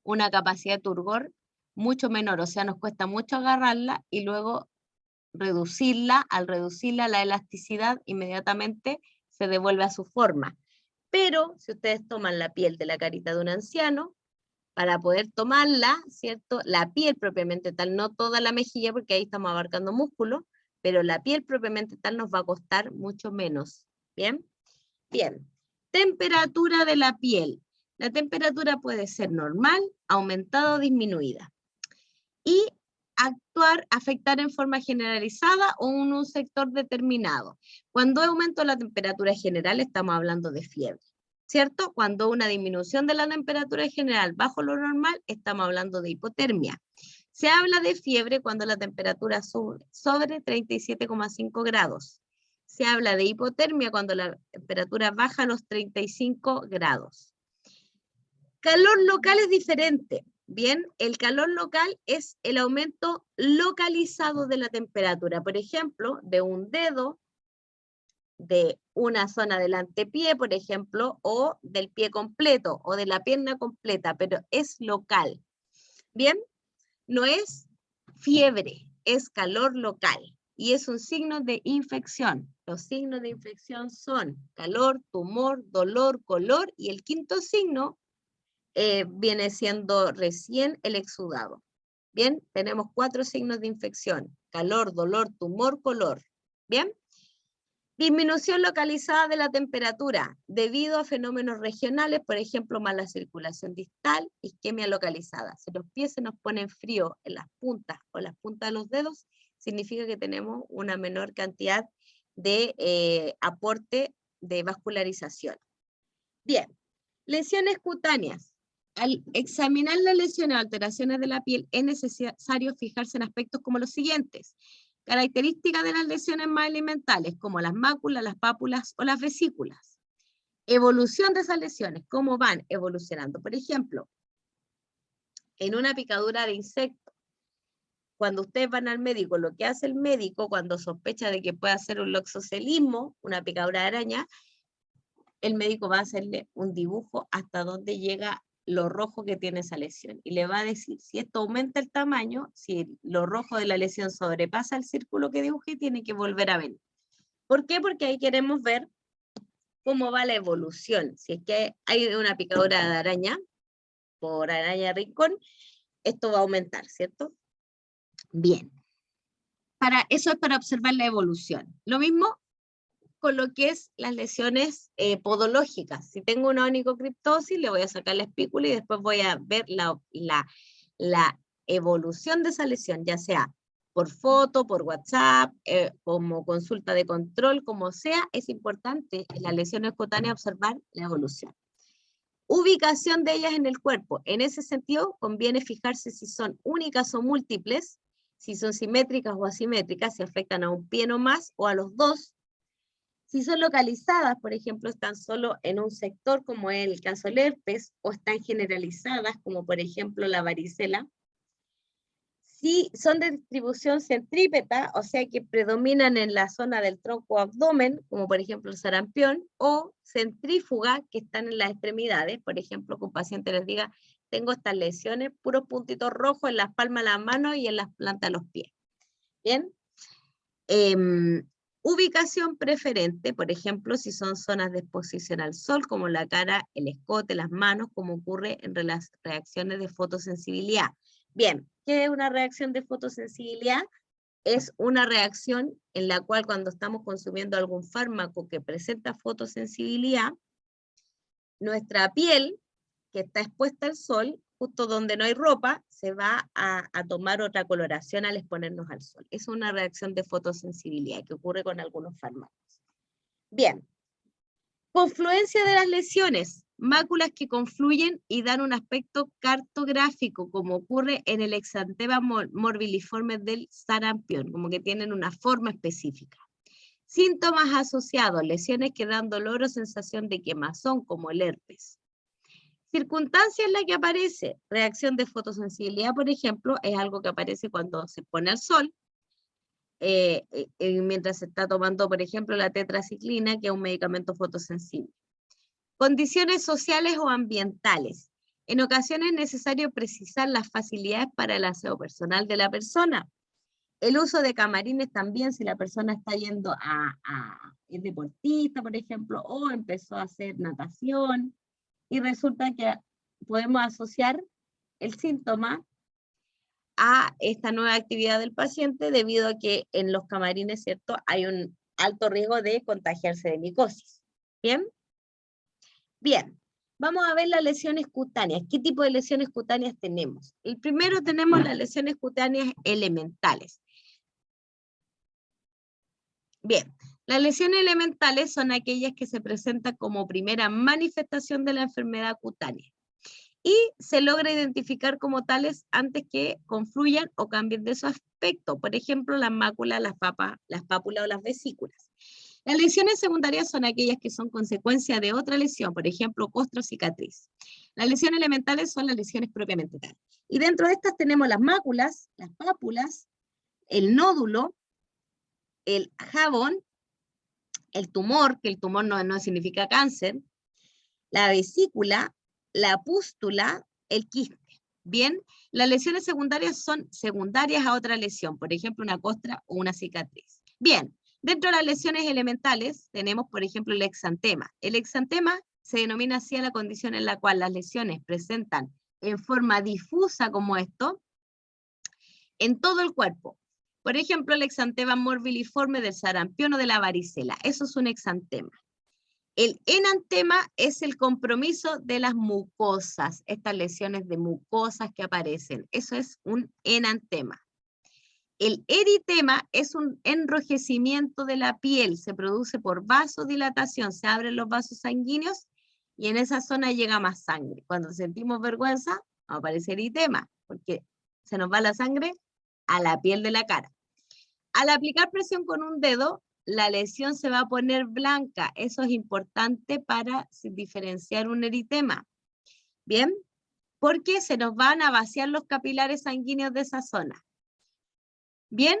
Una capacidad de turgor mucho menor, o sea, nos cuesta mucho agarrarla y luego al reducirla la elasticidad inmediatamente se devuelve a su forma. Pero si ustedes toman la piel de la carita de un anciano, para poder tomarla, ¿cierto? La piel propiamente tal, no toda la mejilla, porque ahí estamos abarcando músculo, pero la piel propiamente tal nos va a costar mucho menos. ¿Bien? Bien. Temperatura de la piel. La temperatura puede ser normal, aumentada o disminuida. Y afectar en forma generalizada o en un sector determinado. Cuando aumento la temperatura general, estamos hablando de fiebre, ¿cierto? Cuando una disminución de la temperatura general bajo lo normal, estamos hablando de hipotermia. Se habla de fiebre cuando la temperatura sube sobre 37,5 grados. Se habla de hipotermia cuando la temperatura baja a los 35 grados. Calor local es diferente. Bien, el calor local es el aumento localizado de la temperatura. Por ejemplo, de un dedo, de una zona del antepié, por ejemplo, o del pie completo, o de la pierna completa, pero es local. Bien, no es fiebre, es calor local. Y es un signo de infección. Los signos de infección son calor, tumor, dolor, color, y el quinto signo viene siendo recién el exudado. Bien, tenemos 4 signos de infección: calor, dolor, tumor, color. Bien, disminución localizada de la temperatura debido a fenómenos regionales, por ejemplo, mala circulación distal, isquemia localizada. Si los pies se nos ponen frío en las puntas o las puntas de los dedos, significa que tenemos una menor cantidad de aporte de vascularización. Bien, lesiones cutáneas. Al examinar las lesiones o alteraciones de la piel, es necesario fijarse en aspectos como los siguientes: características de las lesiones más elementales, como las máculas, las pápulas o las vesículas. Evolución de esas lesiones, cómo van evolucionando. Por ejemplo, en una picadura de insecto, cuando ustedes van al médico, lo que hace el médico cuando sospecha de que pueda ser un loxocelismo, una picadura de araña, el médico va a hacerle un dibujo hasta donde llega lo rojo que tiene esa lesión. Y le va a decir, si esto aumenta el tamaño, si lo rojo de la lesión sobrepasa el círculo que dibujé, tiene que volver a venir. ¿Por qué? Porque ahí queremos ver cómo va la evolución. Si es que hay una picadura de araña, por araña rincón, esto va a aumentar, ¿cierto? Bien. Eso es para observar la evolución. Lo mismo con lo que es las lesiones podológicas. Si tengo una onicocriptosis, le voy a sacar la espícula y después voy a ver la evolución de esa lesión, ya sea por foto, por WhatsApp, como consulta de control, como sea. Es importante en las lesiones cutáneas observar la evolución. Ubicación de ellas en el cuerpo. En ese sentido, conviene fijarse si son únicas o múltiples, si son simétricas o asimétricas, si afectan a un pie nomás o a los dos. Si son localizadas, por ejemplo, están solo en un sector, como es el caso del herpes, o están generalizadas, como por ejemplo la varicela. Si son de distribución centrípeta, o sea que predominan en la zona del tronco abdomen, como por ejemplo el sarampión, o centrífuga, que están en las extremidades, por ejemplo, que un paciente les diga, tengo estas lesiones, puros puntitos rojos en las palmas de las manos y en las plantas de los pies. Bien. Ubicación preferente, por ejemplo, si son zonas de exposición al sol, como la cara, el escote, las manos, como ocurre en las reacciones de fotosensibilidad. Bien, ¿qué es una reacción de fotosensibilidad? Es una reacción en la cual cuando estamos consumiendo algún fármaco que presenta fotosensibilidad, nuestra piel, que está expuesta al sol, justo donde no hay ropa, se va a tomar otra coloración al exponernos al sol. Es una reacción de fotosensibilidad que ocurre con algunos fármacos. Bien, confluencia de las lesiones, máculas que confluyen y dan un aspecto cartográfico, como ocurre en el exantema morbiliforme del sarampión, como que tienen una forma específica. Síntomas asociados, lesiones que dan dolor o sensación de quemazón, como el herpes. Circunstancia en la que aparece reacción de fotosensibilidad, por ejemplo, es algo que aparece cuando se pone al sol, mientras se está tomando, por ejemplo, la tetraciclina, que es un medicamento fotosensible. Condiciones sociales o ambientales. En ocasiones es necesario precisar las facilidades para el aseo personal de la persona. El uso de camarines también, si la persona está yendo es deportista, por ejemplo, o empezó a hacer natación, y resulta que podemos asociar el síntoma a esta nueva actividad del paciente debido a que en los camarines, ¿cierto?, hay un alto riesgo de contagiarse de micosis. ¿Bien? Bien, vamos a ver las lesiones cutáneas. ¿Qué tipo de lesiones cutáneas tenemos? El primero tenemos las lesiones cutáneas elementales. Bien, las lesiones elementales son aquellas que se presentan como primera manifestación de la enfermedad cutánea y se logra identificar como tales antes que confluyan o cambien de su aspecto, por ejemplo, las máculas, las pápulas o las vesículas. Las lesiones secundarias son aquellas que son consecuencia de otra lesión, por ejemplo, costra o cicatriz. Las lesiones elementales son las lesiones propiamente tales. Y dentro de estas tenemos las máculas, las pápulas, el nódulo, el jabón, el tumor, que el tumor no significa cáncer, la vesícula, la pústula, el quiste. Bien, las lesiones secundarias son secundarias a otra lesión, por ejemplo, una costra o una cicatriz. Bien, dentro de las lesiones elementales tenemos, por ejemplo, el exantema. El exantema se denomina así a la condición en la cual las lesiones presentan en forma difusa como esto en todo el cuerpo. Por ejemplo, el exantema morbiliforme del sarampión o de la varicela. Eso es un exantema. El enantema es el compromiso de las mucosas, estas lesiones de mucosas que aparecen. Eso es un enantema. El eritema es un enrojecimiento de la piel, se produce por vasodilatación, se abren los vasos sanguíneos y en esa zona llega más sangre. Cuando sentimos vergüenza, aparece eritema, porque se nos va la sangre a la piel de la cara. Al aplicar presión con un dedo, la lesión se va a poner blanca. Eso es importante para diferenciar un eritema. ¿Bien? Porque se nos van a vaciar los capilares sanguíneos de esa zona. Bien,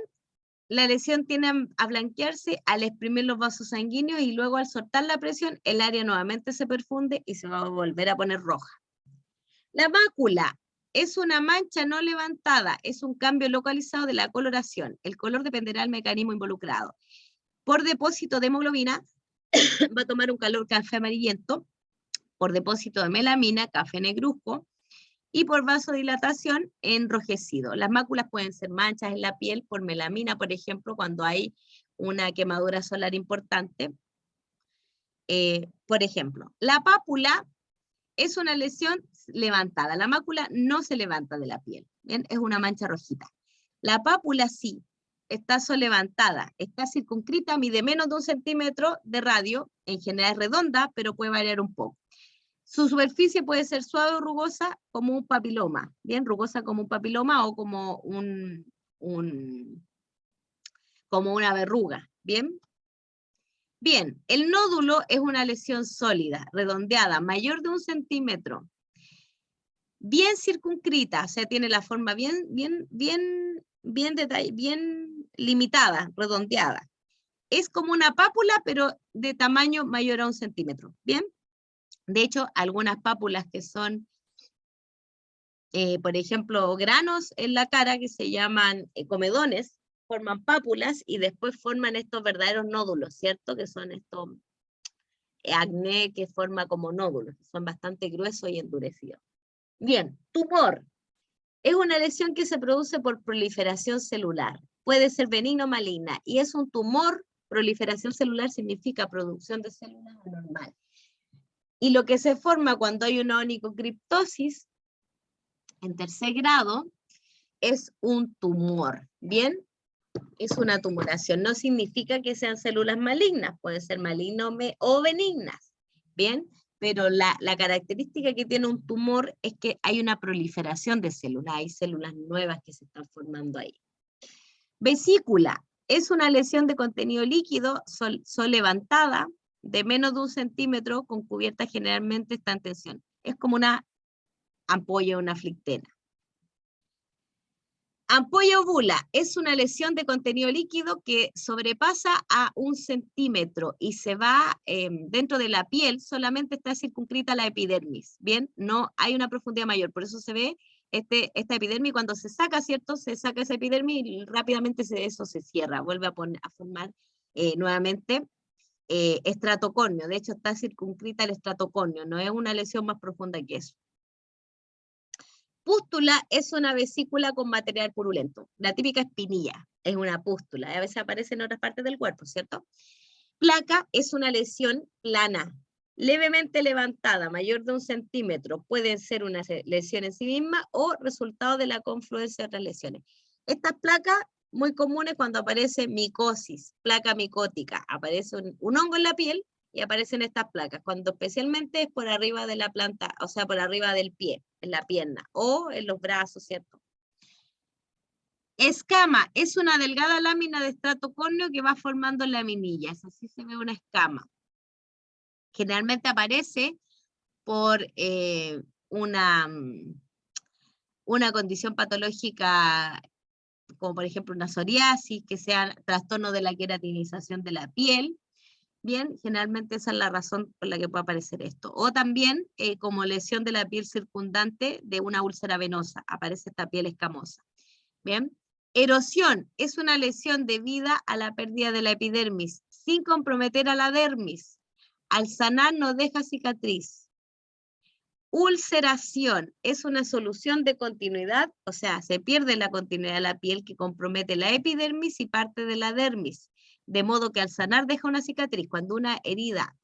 la lesión tiende a blanquearse al exprimir los vasos sanguíneos y luego al soltar la presión, el área nuevamente se perfunde y se va a volver a poner roja. La mácula es una mancha no levantada, es un cambio localizado de la coloración. El color dependerá del mecanismo involucrado. Por depósito de hemoglobina, va a tomar un color café amarillento, por depósito de melamina, café negruzco, y por vasodilatación, enrojecido. Las máculas pueden ser manchas en la piel por melamina, por ejemplo, cuando hay una quemadura solar importante. Por ejemplo, la pápula es una lesión levantada. La mácula no se levanta de la piel, ¿bien? Es una mancha rojita. La pápula sí, está levantada, está circunscrita, mide menos de 1 centímetro de radio, en general es redonda, pero puede variar un poco. Su superficie puede ser suave o rugosa como un papiloma, bien, rugosa como un papiloma o como como una verruga, bien. Bien, el nódulo es una lesión sólida, redondeada, mayor de 1 centímetro. bien circunscrita, o sea, tiene la forma bien limitada, redondeada. Es como una pápula, pero de tamaño mayor a 1 centímetro, ¿bien? De hecho, algunas pápulas que son, por ejemplo, granos en la cara, que se llaman comedones, forman pápulas y después forman estos verdaderos nódulos, ¿cierto? Que son estos acné que forma como nódulos, que son bastante gruesos y endurecidos. Bien, tumor. Es una lesión que se produce por proliferación celular. Puede ser benigna o maligna. Y es un tumor. Proliferación celular significa producción de células anormal. Y lo que se forma cuando hay una onicocriptosis en 3er grado es un tumor. ¿Bien? Es una tumoración. No significa que sean células malignas. Pueden ser malignas o benignas. ¿Bien? Pero la característica que tiene un tumor es que hay una proliferación de células, hay células nuevas que se están formando ahí. Vesícula es una lesión de contenido líquido, levantada, de menos de 1 centímetro, con cubierta generalmente está en tensión. Es como una ampolla, una flictena. Ampolla o bula es una lesión de contenido líquido que sobrepasa a 1 centímetro y se va dentro de la piel, solamente está circunscrita la epidermis, ¿bien? No hay una profundidad mayor, por eso se ve esta epidermis cuando se saca, ¿cierto? Se saca esa epidermis y rápidamente eso se cierra, vuelve a formar nuevamente estratocórneo, de hecho está circunscrita el estratocórneo, no es una lesión más profunda que eso. Pústula es una vesícula con material purulento. La típica espinilla es una pústula, a veces aparece en otras partes del cuerpo, ¿cierto? Placa es una lesión plana, levemente levantada, mayor de 1 centímetro. Puede ser una lesión en sí misma o resultado de la confluencia de otras lesiones. Estas placas muy comunes cuando aparece micosis, placa micótica, aparece un hongo en la piel y aparecen estas placas, cuando especialmente es por arriba de la planta, o sea, por arriba del pie, en la pierna, o en los brazos, ¿cierto? Escama es una delgada lámina de estrato córneo que va formando laminillas, así se ve una escama. Generalmente aparece por una condición patológica, como por ejemplo una psoriasis, que sea trastorno de la queratinización de la piel. Bien, generalmente esa es la razón por la que puede aparecer esto. O también como lesión de la piel circundante de una úlcera venosa, aparece esta piel escamosa. Bien, erosión es una lesión debida a la pérdida de la epidermis, sin comprometer a la dermis. Al sanar no deja cicatriz. Ulceración es una solución de continuidad, o sea, se pierde la continuidad de la piel que compromete la epidermis y parte de la dermis. De modo que al sanar deja una cicatriz. Cuando una herida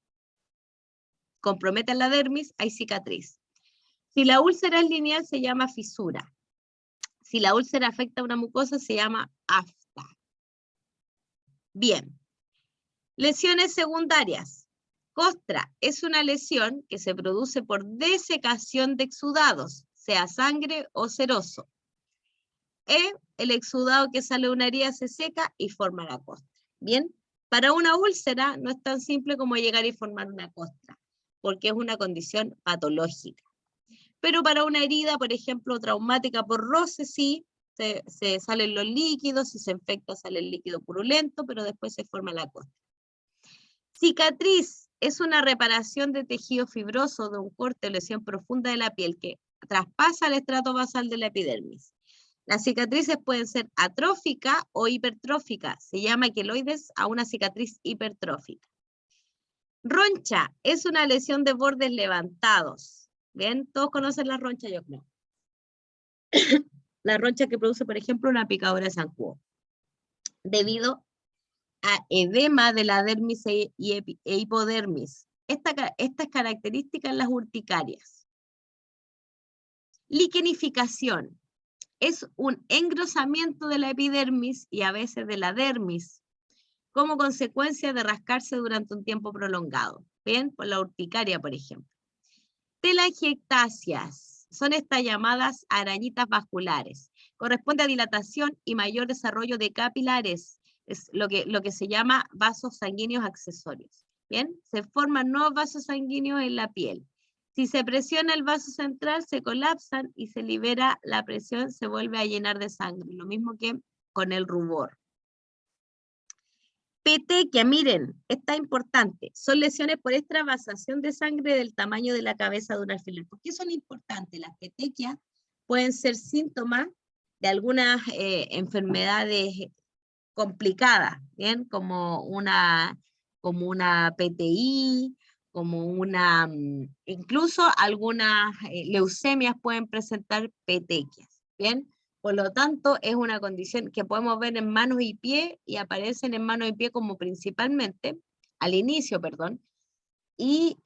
compromete la dermis, hay cicatriz. Si la úlcera es lineal, se llama fisura. Si la úlcera afecta a una mucosa, se llama afta. Bien. Lesiones secundarias. Costra es una lesión que se produce por desecación de exudados, sea sangre o seroso. El exudado que sale de una herida se seca y forma la costra. Bien, para una úlcera no es tan simple como llegar y formar una costra, porque es una condición patológica. Pero para una herida, por ejemplo, traumática por roce, sí, se salen los líquidos, si se infecta sale el líquido purulento, pero después se forma la costra. Cicatriz es una reparación de tejido fibroso de un corte o lesión profunda de la piel que traspasa el estrato basal de la epidermis. Las cicatrices pueden ser atróficas o hipertróficas. Se llama queloides a una cicatriz hipertrófica. Roncha es una lesión de bordes levantados. ¿Bien? Todos conocen la roncha, yo creo. La roncha que produce, por ejemplo, una picadura de zancudo. Debido a edema de la dermis e hipodermis. Esta es característica en las urticarias. Liquenificación. Es un engrosamiento de la epidermis y a veces de la dermis, como consecuencia de rascarse durante un tiempo prolongado. ¿Bien? Por la urticaria, por ejemplo. Telangiectasias son estas llamadas arañitas vasculares. Corresponde a dilatación y mayor desarrollo de capilares. Es lo que se llama vasos sanguíneos accesorios. ¿Bien? Se forman nuevos vasos sanguíneos en la piel. Si se presiona el vaso central, se colapsan y se libera la presión, se vuelve a llenar de sangre. Lo mismo que con el rubor. Petequia, miren, está importante. Son lesiones por extravasación de sangre del tamaño de la cabeza de un alfiler. ¿Por qué son importantes? Las petequias pueden ser síntomas de algunas enfermedades complicadas, ¿bien? Como una PTI, incluso algunas leucemias pueden presentar petequias, ¿bien? Por lo tanto, es una condición que podemos ver en manos y pies, y aparecen en manos y pies como principalmente, al inicio, perdón, y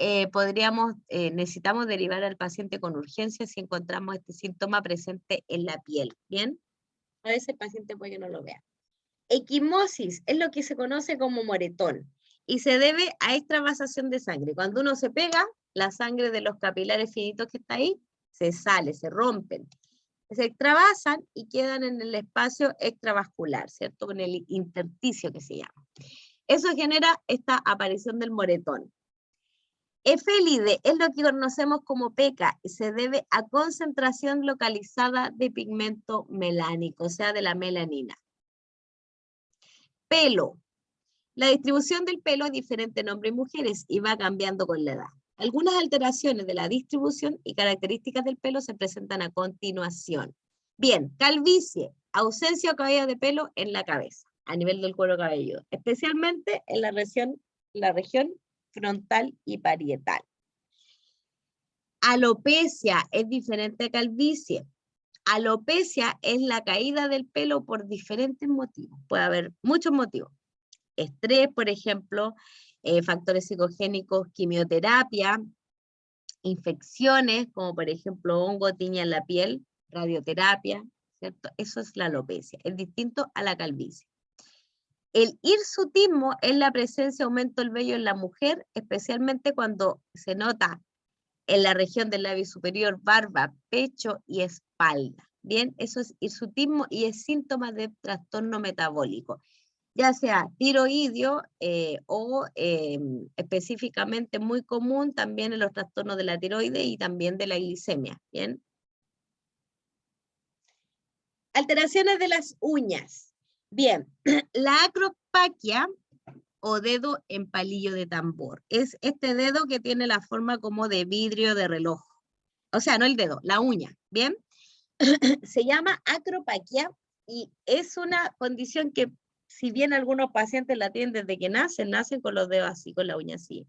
necesitamos derivar al paciente con urgencia si encontramos este síntoma presente en la piel, ¿bien? A veces el paciente puede que no lo vea. Equimosis es lo que se conoce como moretón, y se debe a extravasación de sangre. Cuando uno se pega, la sangre de los capilares finitos que está ahí, se sale, se rompen. Se extravasan y quedan en el espacio extravascular, ¿cierto? En el intersticio que se llama. Eso genera esta aparición del moretón. Efélide es lo que conocemos como peca y se debe a concentración localizada de pigmento melánico, o sea, de la melanina. Pelo. La distribución del pelo es diferente en hombres y mujeres y va cambiando con la edad. Algunas alteraciones de la distribución y características del pelo se presentan a continuación. Bien, calvicie, ausencia o caída de pelo en la cabeza, a nivel del cuero cabelludo, especialmente en la región frontal y parietal. Alopecia es diferente a calvicie. Alopecia es la caída del pelo por diferentes motivos. Puede haber muchos motivos. Estrés, por ejemplo, factores psicogénicos, quimioterapia, infecciones, como por ejemplo hongo, tiña en la piel, radioterapia, ¿cierto? Eso es la alopecia, es distinto a la calvicie. El hirsutismo es la presencia, aumento del vello en la mujer, especialmente cuando se nota en la región del labio superior, barba, pecho y espalda. Bien, eso es hirsutismo y es síntoma de trastorno metabólico, ya sea tiroideo o específicamente muy común también en los trastornos de la tiroides y también de la glicemia, ¿bien? Alteraciones de las uñas. Bien, la acropaquia o dedo en palillo de tambor. Es este dedo que tiene la forma como de vidrio de reloj. O sea, no el dedo, la uña, ¿bien? Se llama acropaquia y es una condición que, si bien algunos pacientes la tienen desde que nacen con los dedos así, con la uña así.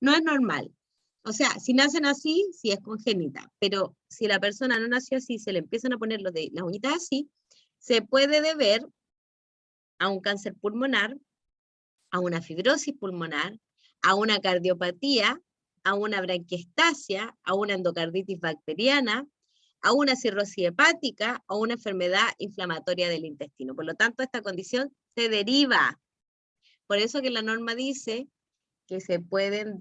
No es normal. O sea, si nacen así, sí es congénita, pero si la persona no nació así, se le empiezan a poner las uñitas así, se puede deber a un cáncer pulmonar, a una fibrosis pulmonar, a una cardiopatía, a una bronquiectasia, a una endocarditis bacteriana, a una cirrosis hepática o una enfermedad inflamatoria del intestino. Por lo tanto, esta condición se deriva. Por eso que la norma dice que se pueden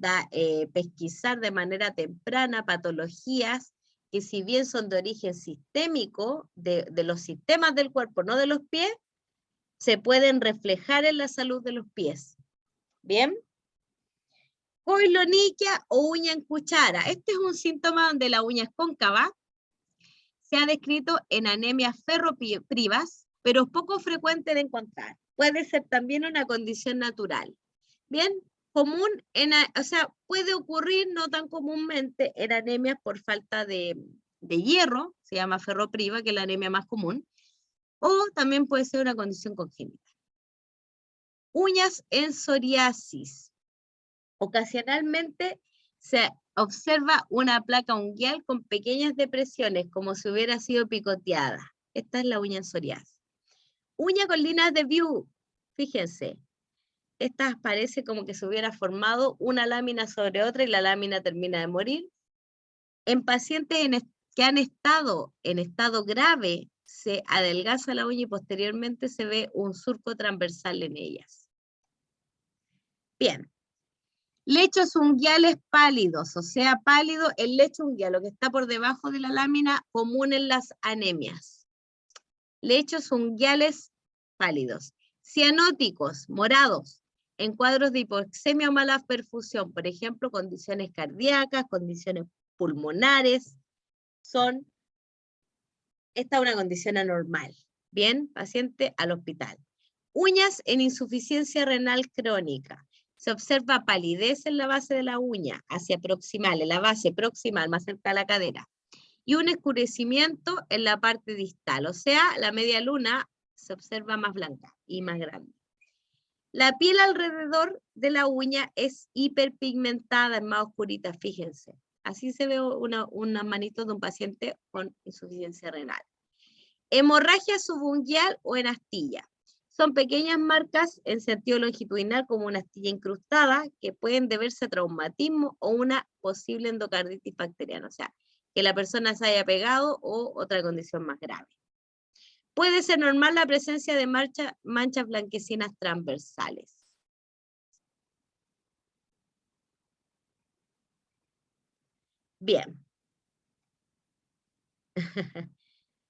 pesquisar de manera temprana patologías que, si bien son de origen sistémico, de los sistemas del cuerpo, no de los pies, se pueden reflejar en la salud de los pies. ¿Bien? Coiloniquia o uña en cuchara. Este es un síntoma donde la uña es cóncava. Se ha descrito en anemias ferroprivas, pero es poco frecuente de encontrar. Puede ser también una condición natural. Bien, común, o sea, puede ocurrir no tan comúnmente en anemias por falta de hierro, se llama ferropriva, que es la anemia más común, o también puede ser una condición congénita. Uñas en psoriasis. Ocasionalmente se observa una placa unguial con pequeñas depresiones, como si hubiera sido picoteada. Esta es la uña en psoriasis. Uña con líneas de View. Fíjense, esta parece como que se hubiera formado una lámina sobre otra y la lámina termina de morir. En pacientes que han estado en estado grave, se adelgaza la uña y posteriormente se ve un surco transversal en ellas. Bien. Lechos unguiales pálidos, o sea, pálido el lecho unguial, lo que está por debajo de la lámina, común en las anemias. Lechos unguiales pálidos. Cianóticos, morados, en cuadros de hipoxemia o mala perfusión, por ejemplo, condiciones cardíacas, condiciones pulmonares, esta es una condición anormal. Bien, paciente al hospital. Uñas en insuficiencia renal crónica. Se observa palidez en la base de la uña, hacia proximal, en la base proximal, más cerca de la cadera. Y un oscurecimiento en la parte distal, o sea, la media luna se observa más blanca y más grande. La piel alrededor de la uña es hiperpigmentada, es más oscurita, fíjense. Así se ve una manito de un paciente con insuficiencia renal. Hemorragia subungual o en astilla. Son pequeñas marcas en sentido longitudinal como una astilla incrustada que pueden deberse a traumatismo o una posible endocarditis bacteriana, o sea, que la persona se haya pegado o otra condición más grave. Puede ser normal la presencia de manchas blanquecinas transversales. Bien.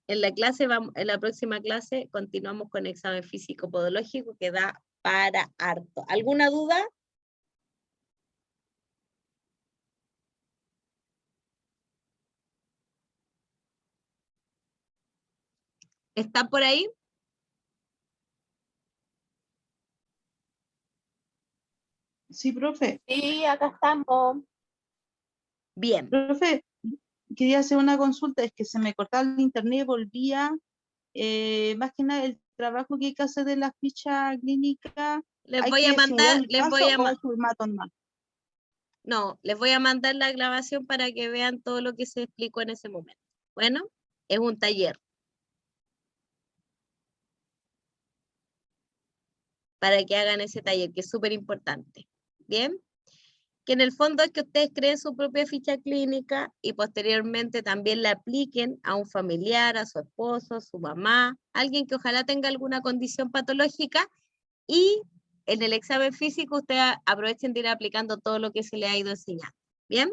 En la próxima clase continuamos con examen físico podológico que da para harto. ¿Alguna duda? ¿Están por ahí? Sí, profe. Sí, acá estamos. Bien. Profe, quería hacer una consulta, es que se me cortaba el internet y volvía, más que nada el trabajo que hay que hacer de la ficha clínica, Les hay voy a que simular mandar, un caso o es formato normal. no, les voy a mandar la grabación para que vean todo lo que se explicó en ese momento. Bueno, es un taller. Para que hagan ese taller, que es súper importante. Bien, que en el fondo es que ustedes creen su propia ficha clínica y posteriormente también la apliquen a un familiar, a su esposo, a su mamá, alguien que ojalá tenga alguna condición patológica, y en el examen físico ustedes aprovechen de ir aplicando todo lo que se les ha ido enseñando. ¿Bien?